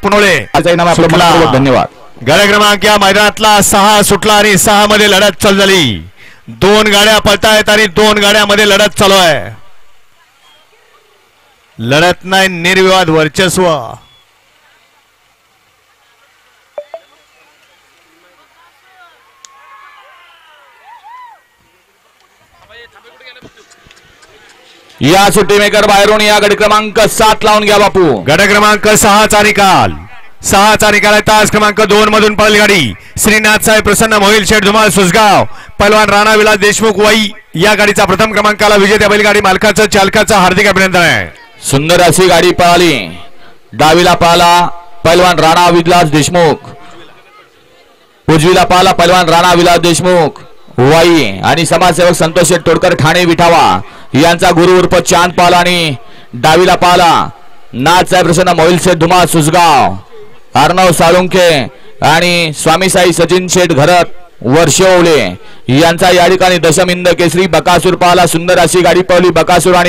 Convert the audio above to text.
पुनोळे धन्यवाद। गाड्या क्रमांक या मैदानातला 6 सुटला आणि 6 मध्ये लढत चालू झाली। 2 गाड्या पळतायत आणि 2 गाड्यामध्ये लढत चालू आहे। लढत नाही, निर्विवाद वर्चस्व। या सुट्टी मेकर बाहेरून या गट क्रमांक 7 लावून घ्या बापू। गट क्रमांक 6 चा निकाल, 6 चा निकाल आहे। तास क्रमांक 2 मधून पळाली गाडी श्रीनाथ साहेब प्रसन्न मोहिल शेठ धुमाळ सुसगाव, पहलवान राणा विलास देशमुख वाई या गाडीचा प्रथम क्रमांकाला विजेत्या बैलगाडी मालकाचं चालकाचं हार्दिक अभिनंदन आहे। सुंदर अशी गाडी पळाली, डावीला पळाला पहलवान राणा विलास देशमुख, उजवीला पळाला पहलवान राणा विलास देशमुख वाई आणि समाजसेवक संतोष शेठ तोडकर ठाणे विठावा यांचा गुरु उर्फ चांद पाल आणि डावीला पाला नाथ साहेब प्रसन्न मोहिल शेठ धुमाळ सुसगाव, अर्णव साळुंखे आणि स्वामी साई सचिन शेठ घरत वर्षोवले यांचा या ठिकाणी दशमिंद केसरी बकासूर पाला। सुंदर अशी गाडी पळली बकासूर आणि